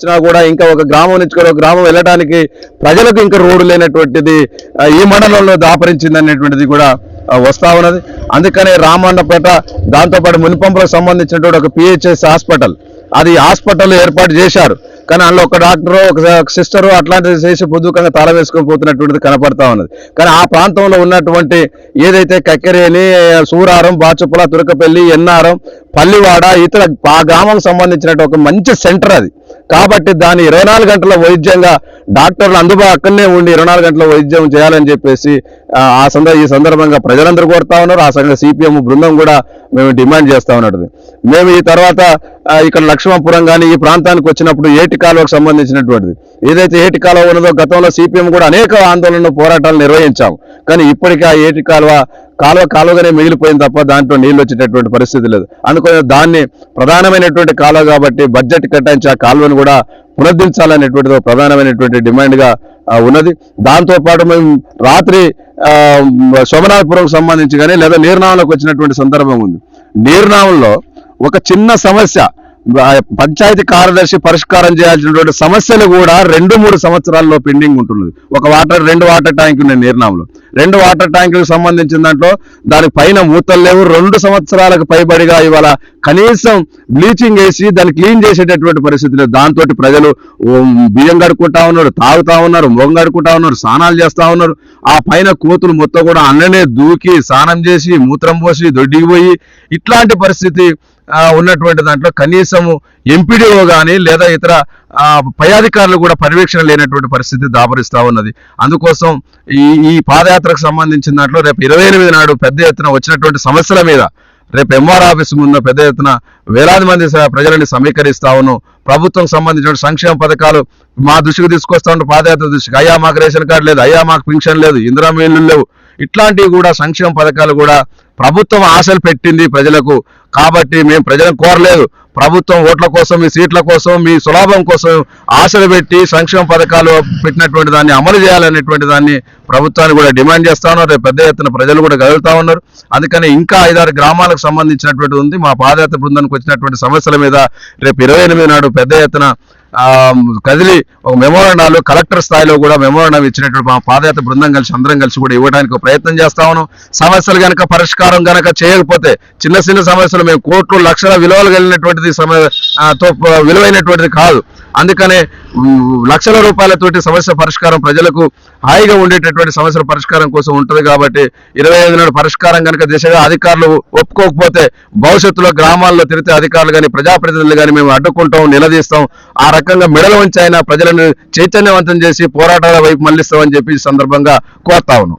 వచ్చినా కూడా ఇంకా ఒక గ్రామం నుంచి ఒక గ్రామం వెళ్ళడానికి ప్రజలకు ఇంకా రోడ్డు లేనటువంటిది ఈ మండలంలో దాపరించింది అనేటువంటిది కూడా వస్తా ఉన్నది. అందుకనే రామన్నపేట దాంతోపాటు మునిపంపులకు సంబంధించినటువంటి ఒక పిహెచ్ఎస్ హాస్పిటల్ అది హాస్పిటల్ ఏర్పాటు చేశారు. కానీ అందులో ఒక డాక్టరు ఒక సిస్టరు అట్లాంటిది చేసి పొద్దుకంగా తాళం వేసుకొని పోతున్నటువంటిది కనపడతా ఉన్నది. కానీ ఆ ప్రాంతంలో ఉన్నటువంటి ఏదైతే కక్కెరేని, సూరారం, బాచుపల, తురకపల్లి, ఎన్నారం, పల్లివాడ ఇతర ఆ గ్రామానికి సంబంధించినట్టు ఒక మంచి సెంటర్ అది. కాబట్టి దాన్ని 24 గంటల వైద్యంగా డాక్టర్లు అక్కడనే ఉండి 24 గంటల వైద్యం చేయాలని చెప్పేసి ఈ సందర్భంగా ప్రజలందరూ కోరుతా ఉన్నారు. ఆ సంఘ సిపిఎం బృందం కూడా మేము డిమాండ్ చేస్తా ఉన్నది. మేము ఈ తర్వాత ఇక్కడ లక్ష్మణపురం కానీ ఈ ప్రాంతానికి వచ్చినప్పుడు ఏటి కాలువకు సంబంధించినటువంటిది ఏదైతే ఏటి కాలువ ఉన్నదో గతంలో సిపిఎం కూడా అనేక ఆందోళనలు పోరాటాలు నిర్వహించాము. కానీ ఇప్పటికీ ఆ ఏటి కాలువగానే మిగిలిపోయింది తప్ప దాంట్లో నీళ్ళు వచ్చేటటువంటి పరిస్థితి లేదు. అందుకని దాన్ని ప్రధానమైనటువంటి కాలువ కాబట్టి బడ్జెట్ కేటాయించి ఆ కాలువను కూడా పునరుద్ధరించాలనేటువంటిది ప్రధానమైనటువంటి డిమాండ్గా ఉన్నది. దాంతోపాటు మేము రాత్రి శోభనాథపురంకు సంబంధించి కానీ లేదా నీర్నామలకు వచ్చినటువంటి సందర్భం ఉంది. నీర్నామంలో ఒక చిన్న సమస్య పంచాయతీ కార్యదర్శి పరిష్కారం చేయాల్సినటువంటి సమస్యలు కూడా 2-3 సంవత్సరాల్లో పెండింగ్ ఉంటున్నది. రెండు వాటర్ ట్యాంకులు ఉన్నాయి నీర్నాంలో. 2 వాటర్ ట్యాంకులకు సంబంధించిన దాంట్లో దాని పైన మూతలు లేవు. 2 సంవత్సరాలకు పైబడిగా ఇవాళ కనీసం బ్లీచింగ్ వేసి దాన్ని క్లీన్ చేసేటటువంటి పరిస్థితి లేదు. దాంతో ప్రజలు బియ్యం కడుక్కుంటా ఉన్నారు, తాగుతా ఉన్నారు, మొగం కడుక్కుంటా ఉన్నారు, స్నానాలు చేస్తా ఉన్నారు. ఆ పైన కోతులు మొత్తం కూడా అన్ననే దూకి స్నానం చేసి మూత్రం పోసి దొడ్డికి పోయి ఇట్లాంటి పరిస్థితి ఉన్నటువంటి దాంట్లో కనీసము ఎంపీడీఓ కానీ లేదా ఇతర పై అధికారులు కూడా పర్యవేక్షణ లేనటువంటి పరిస్థితి దాపరిస్తా ఉన్నది. అందుకోసం ఈ పాదయాత్రకు సంబంధించిన దాంట్లో రేపు 28 నాడు పెద్ద ఎత్తున వచ్చినటువంటి సమస్యల మీద రేపు ఎంఆర్ ఆఫీస్ ముందు పెద్ద ఎత్తున వేలాది మంది ప్రజలని సమీకరిస్తా ఉన్నాం. ప్రభుత్వం సంబంధించిన సంక్షేమ పథకాలు మా దృష్టికి తీసుకొస్తా ఉంటాం. పాదయాత్ర దృష్టికి అయ్యా మాకు రేషన్ కార్డు లేదు, అయ్యా మాకు పెన్షన్ లేదు, ఇందిరా ఇల్లు లేవు, ఇట్లాంటివి కూడా సంక్షేమ పథకాలు కూడా ప్రభుత్వం ఆశలు పెట్టింది ప్రజలకు. కాబట్టి మేము ప్రజలను కోరలేదు. ప్రభుత్వం ఓట్ల కోసం, మీ సీట్ల కోసం, మీ సులాభం కోసం ఆశలు పెట్టి సంక్షేమ పథకాలు పెట్టినటువంటి దాన్ని అమలు చేయాలనేటువంటి దాన్ని ప్రభుత్వాన్ని కూడా డిమాండ్ చేస్తా ఉన్నారు. రేపు పెద్ద ఎత్తున ప్రజలు కూడా కదులుతా ఉన్నారు. అందుకని ఇంకా 5-6 గ్రామాలకు సంబంధించినటువంటి ఉంది. మా పాదయాత్ర బృందానికి వచ్చినటువంటి సమస్యల మీద రేపు 28 నాడు పెద్ద ఎత్తున కదిలి ఒక మెమోరాండాలు కలెక్టర్ స్థాయిలో కూడా మెమోరాండం ఇచ్చినటువంటి మా పాదయాత్ర బృందం కలిసి అందరం కలిసి కూడా ఇవ్వడానికి ప్రయత్నం చేస్తా ఉన్నాం. సమస్యలు కనుక పరిష్కారం కనుక చేయకపోతే చిన్న సమస్యలు మేము కోట్లు లక్షల విలువలు కలిగినటువంటిది విలువైనటువంటిది కాదు. అందుకనే లక్షల రూపాయలతోటి సమస్య పరిష్కారం ప్రజలకు హాయిగా ఉండేటటువంటి సమస్యల పరిష్కారం కోసం ఉంటుంది. కాబట్టి 25 నాడు పరిష్కారం కనుక దిశగా అధికారులు ఒప్పుకోకపోతే భవిష్యత్తులో గ్రామాల్లో తిరిగితే అధికారులు కానీ ప్రజాప్రతినిధులు కానీ మేము అడ్డుకుంటాం, నిలదీస్తాం. ఆ రకంగా మెడల వంచి అయినా ప్రజలను చైతన్యవంతం చేసి పోరాటాల వైపు మళ్లిస్తామని చెప్పి ఈ సందర్భంగా కోరుతా ఉన్నాం.